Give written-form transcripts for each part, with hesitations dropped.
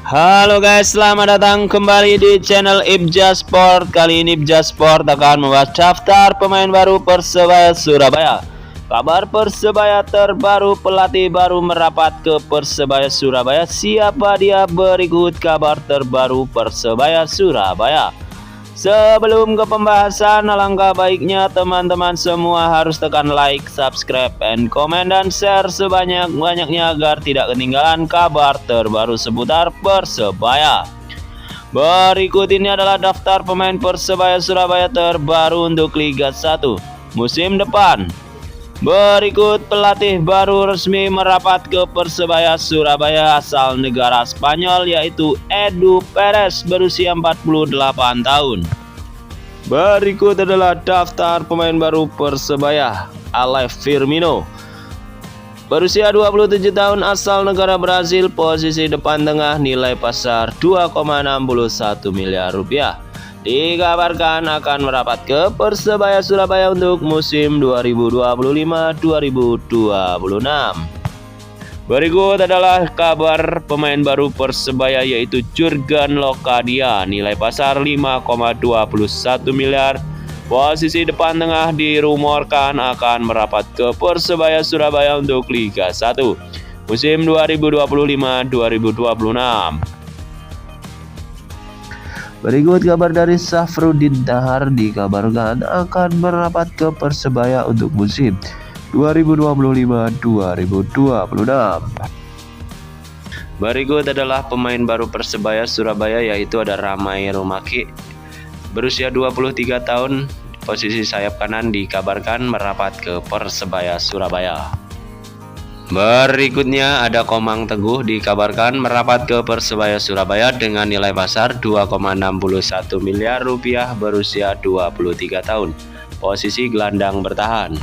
Halo guys, selamat datang kembali di channel Ibja Sport. Kali ini Ibja Sport akan membahas daftar pemain baru Persebaya Surabaya. Kabar Persebaya terbaru, pelatih baru merapat ke Persebaya Surabaya. Siapa dia? Berikut kabar terbaru Persebaya Surabaya. Sebelum ke pembahasan, alangkah baiknya teman-teman semua harus tekan like, subscribe, and komen, dan share sebanyak-banyaknya agar tidak ketinggalan kabar terbaru seputar Persebaya. Berikut ini adalah daftar pemain Persebaya Surabaya terbaru untuk Liga 1 musim depan. Berikut pelatih baru resmi merapat ke Persebaya Surabaya asal negara Spanyol, yaitu Edu Perez berusia 48 tahun. Berikut adalah daftar pemain baru Persebaya. Alex Firmino berusia 27 tahun asal negara Brazil, posisi depan tengah, nilai pasar 2,61 miliar rupiah. Dikabarkan akan merapat ke Persebaya Surabaya untuk musim 2025-2026. Berikut adalah kabar pemain baru Persebaya, yaitu Jurgen Locadia, nilai pasar 5,21 miliar. Posisi depan tengah dirumorkan akan merapat ke Persebaya Surabaya untuk Liga 1 musim 2025-2026. Berikut kabar dari Safruddin Dahar, dikabarkan akan merapat ke Persebaya untuk musim 2025-2026. Berikut adalah pemain baru Persebaya Surabaya, yaitu ada Ramai Rumaki berusia 23 tahun, posisi sayap kanan, dikabarkan merapat ke Persebaya Surabaya. Berikutnya ada Komang Teguh, dikabarkan merapat ke Persebaya Surabaya dengan nilai pasar 2,61 miliar rupiah, berusia 23 tahun, posisi gelandang bertahan.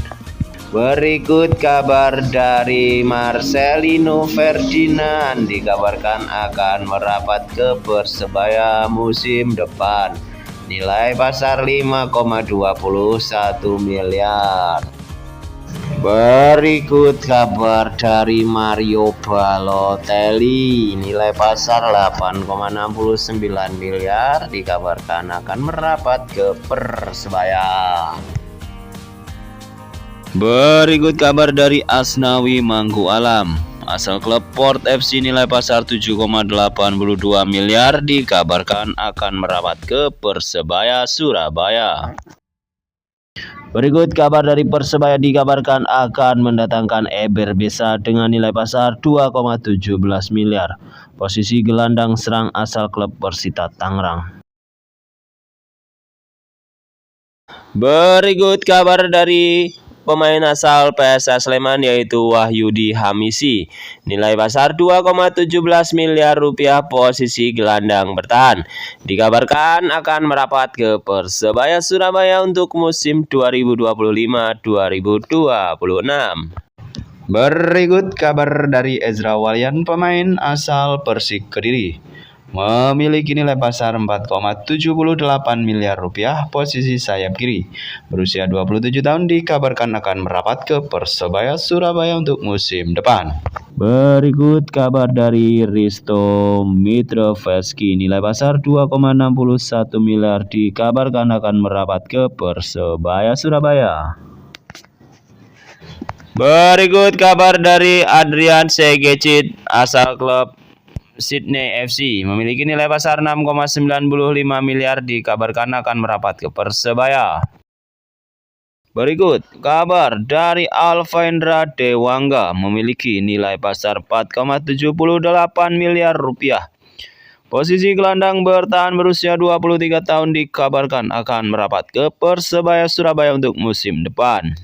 Berikut kabar dari Marcelino Ferdinand, dikabarkan akan merapat ke Persebaya musim depan, nilai pasar 5,21 miliar. Berikut kabar dari Mario Balotelli, nilai pasar 8,69 miliar, dikabarkan akan merapat ke Persebaya. Berikut kabar dari Asnawi Mangku Alam, asal klub Port FC, nilai pasar 7,82 miliar, dikabarkan akan merapat ke Persebaya Surabaya. Berikut kabar dari Persebaya, dikabarkan akan mendatangkan Eber Besa dengan nilai pasar 2,17 miliar. Posisi gelandang serang asal klub Persita Tangerang. Berikut kabar dari pemain asal PSS Sleman, yaitu Wahyudi Hamisi, nilai pasar 2,17 miliar rupiah, posisi gelandang bertahan, dikabarkan akan merapat ke Persebaya Surabaya untuk musim 2025-2026. Berikut kabar dari Ezra Walian, pemain asal Persik Kediri, memiliki nilai pasar 4,78 miliar rupiah, posisi sayap kiri, berusia 27 tahun, dikabarkan akan merapat ke Persebaya Surabaya untuk musim depan. Berikut kabar dari Risto Mitroveski, nilai pasar 2,61 miliar, dikabarkan akan merapat ke Persebaya Surabaya. Berikut kabar dari Adrian Segecit, asal klub Sydney FC, memiliki nilai pasar 6,95 miliar, dikabarkan akan merapat ke Persebaya. Berikut kabar dari Alvendra Dewangga, memiliki nilai pasar 4,78 miliar rupiah. Posisi gelandang bertahan, berusia 23 tahun, dikabarkan akan merapat ke Persebaya Surabaya untuk musim depan.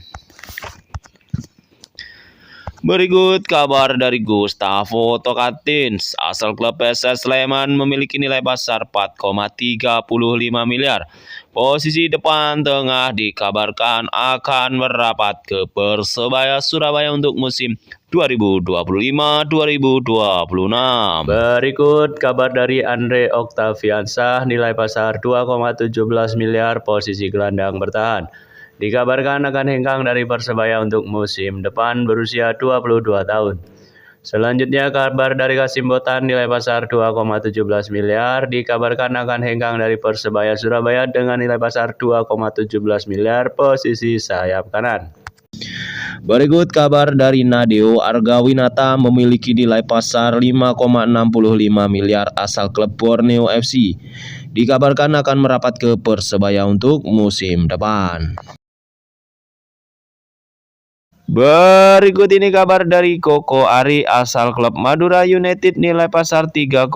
Berikut kabar dari Gustavo Tokatins, asal klub PSS Sleman, memiliki nilai pasar 4,35 miliar. Posisi depan tengah, dikabarkan akan merapat ke Persebaya Surabaya untuk musim 2025-2026. Berikut kabar dari Andre Octaviansyah, nilai pasar 2,17 miliar, posisi gelandang bertahan, dikabarkan akan hengkang dari Persebaya untuk musim depan, berusia 22 tahun. Selanjutnya kabar dari Kasim Botan nilai pasar 2,17 miliar dikabarkan akan hengkang dari Persebaya Surabaya dengan nilai pasar 2,17 miliar posisi sayap kanan. Berikut kabar dari Nadeo Argawinata memiliki nilai pasar 5,65 miliar asal klub Borneo FC. Dikabarkan akan merapat ke Persebaya untuk musim depan. Berikut ini kabar dari Koko Ari asal klub Madura United nilai pasar 3,48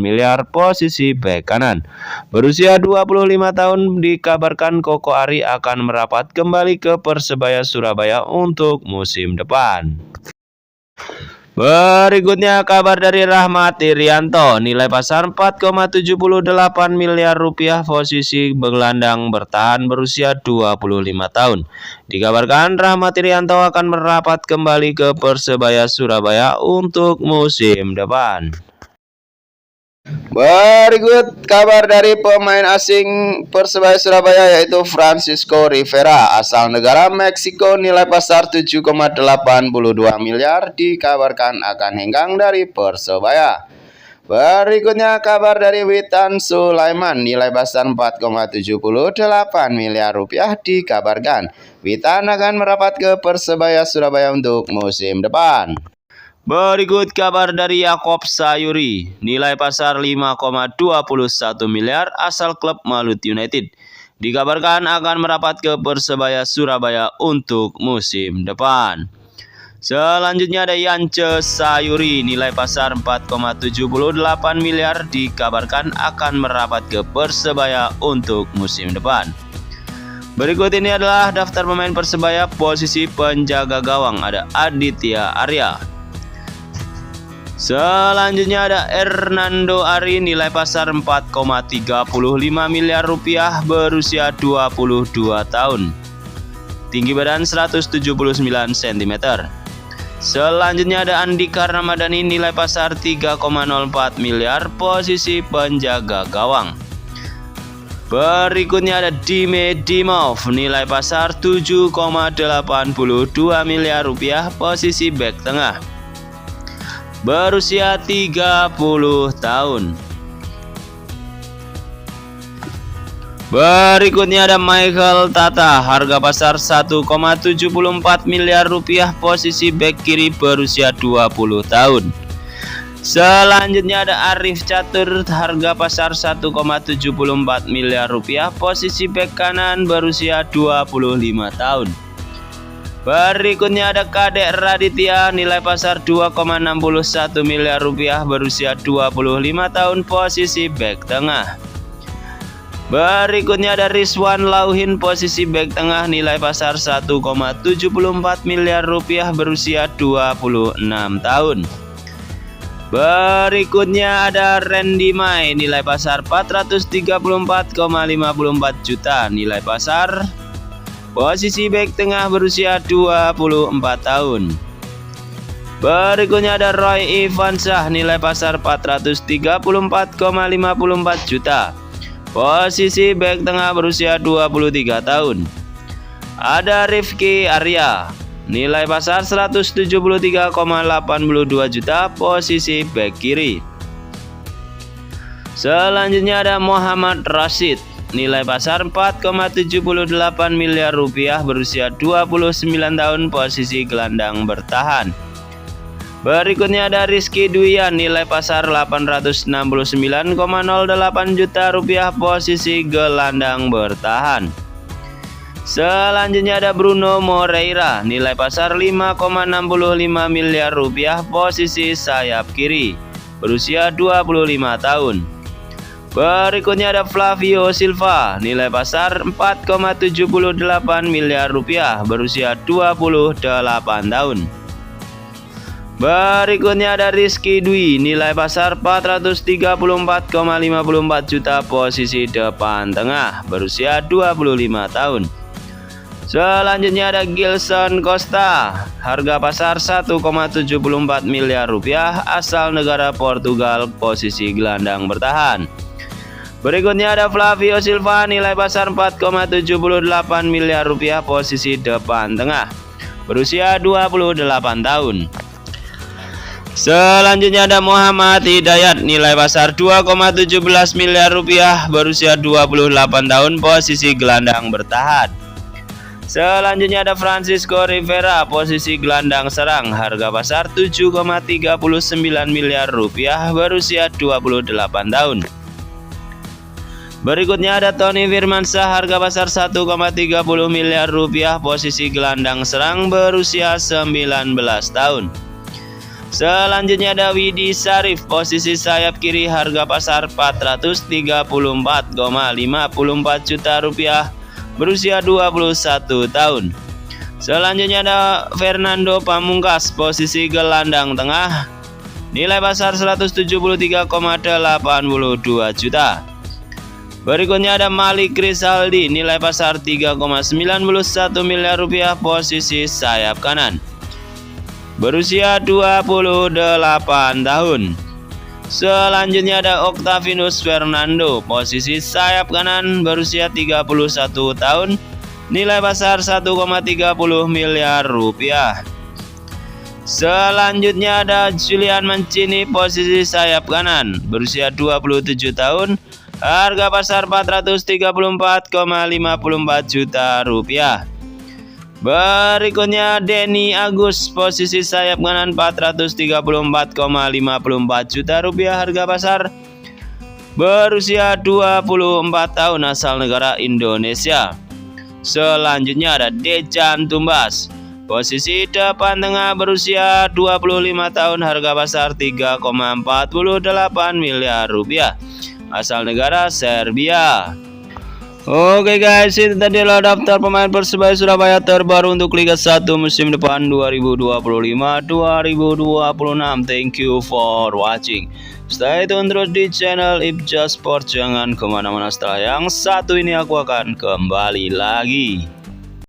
miliar posisi bek kanan. Berusia 25 tahun dikabarkan Koko Ari akan merapat kembali ke Persebaya Surabaya untuk musim depan. Berikutnya kabar dari Rahmat Irianto nilai pasar 4,78 miliar rupiah posisi gelandang bertahan berusia 25 tahun. Dikabarkan Rahmat Irianto akan merapat kembali ke Persebaya Surabaya untuk musim depan. Berikut kabar dari pemain asing Persebaya Surabaya yaitu Francisco Rivera asal negara Meksiko nilai pasar 7,82 miliar dikabarkan akan hengkang dari Persebaya. Berikutnya kabar dari Witan Sulaiman nilai pasar 4,78 miliar rupiah dikabarkan Witan akan merapat ke Persebaya Surabaya untuk musim depan. Berikut kabar dari Yakob Sayuri, nilai pasar 5,21 miliar asal klub Malut United. Dikabarkan akan merapat ke Persebaya Surabaya untuk musim depan. Selanjutnya ada Yance Sayuri, nilai pasar 4,78 miliar dikabarkan akan merapat ke Persebaya untuk musim depan. Berikut ini adalah daftar pemain Persebaya posisi penjaga gawang, ada Aditya Arya. Selanjutnya ada Hernando Ari nilai pasar 4,35 miliar rupiah berusia 22 tahun. Tinggi badan 179 cm. Selanjutnya ada Andika Ramadhani nilai pasar 3,04 miliar posisi penjaga gawang. Berikutnya ada Dime Dimov nilai pasar 7,82 miliar rupiah posisi bek tengah. Berusia 30 tahun. Berikutnya ada Michael Tata, harga pasar 1,74 miliar rupiah posisi bek kiri berusia 20 tahun. Selanjutnya ada Arif Catur, harga pasar 1,74 miliar rupiah posisi bek kanan berusia 25 tahun. Berikutnya ada Kadek Raditya, nilai pasar 2,61 miliar rupiah berusia 25 tahun posisi bek tengah. Berikutnya ada Rizwan Lauhin, posisi bek tengah, nilai pasar 1,74 miliar rupiah berusia 26 tahun. Berikutnya ada Randy Mai, nilai pasar 434,54 juta, nilai pasar posisi bek tengah berusia 24 tahun. Berikutnya ada Roy Ivansyah, nilai pasar 434,54 juta. Posisi bek tengah berusia 23 tahun. Ada Rifki Arya, nilai pasar 173,82 juta, posisi bek kiri. Selanjutnya ada Muhammad Rashid, nilai pasar 4,78 miliar rupiah berusia 29 tahun posisi gelandang bertahan. Berikutnya ada Rizky Duyan, nilai pasar 869,08 juta rupiah posisi gelandang bertahan. Selanjutnya ada Bruno Moreira, nilai pasar 5,65 miliar rupiah posisi sayap kiri berusia 25 tahun. Berikutnya ada Flavio Silva, nilai pasar 4,78 miliar rupiah berusia 28 tahun. Berikutnya ada Rizky Dwi, nilai pasar 434,54 juta posisi depan tengah berusia 25 tahun. Selanjutnya ada Gilson Costa, harga pasar 1,74 miliar rupiah asal negara Portugal posisi gelandang bertahan. Berikutnya ada Flavio Silva, nilai pasar 4,78 miliar rupiah posisi depan tengah berusia 28 tahun. Selanjutnya ada Muhammad Hidayat, nilai pasar 2,17 miliar rupiah, berusia 28 tahun, posisi gelandang bertahan. Selanjutnya ada Francisco Rivera, posisi gelandang serang, harga pasar 7,39 miliar rupiah, berusia 28 tahun. Berikutnya ada Tony Firmansyah, harga pasar 1,30 miliar rupiah, posisi gelandang serang, berusia 19 tahun. Selanjutnya ada Widi Syarif, posisi sayap kiri, harga pasar 434,54 juta rupiah, berusia 21 tahun. Selanjutnya ada Fernando Pamungkas, posisi gelandang tengah, nilai pasar 173,82 juta. Berikutnya ada Malik Rizaldi, nilai pasar 3,91 miliar rupiah, posisi sayap kanan, berusia 28 tahun. Selanjutnya ada Octavianus Fernando, posisi sayap kanan, berusia 31 tahun, nilai pasar 1,30 miliar rupiah. Selanjutnya ada Julian Mancini, posisi sayap kanan, berusia 27 tahun, harga pasar 434,54 juta rupiah. Berikutnya Denny Agus, posisi sayap kanan, 434,54 juta rupiah, harga pasar, berusia 24 tahun, asal negara Indonesia. Selanjutnya ada Dejan Tumbas, posisi depan tengah, berusia 25 tahun, harga pasar 3,48 miliar rupiah, asal negara Serbia. Oke guys, itu tadi adalah daftar pemain Persebaya Surabaya terbaru untuk Liga 1 musim depan 2025-2026. Thank you for watching. Stay tune terus di channel Ibja Sport. Jangan kemana-mana, setelah yang satu ini aku akan kembali lagi.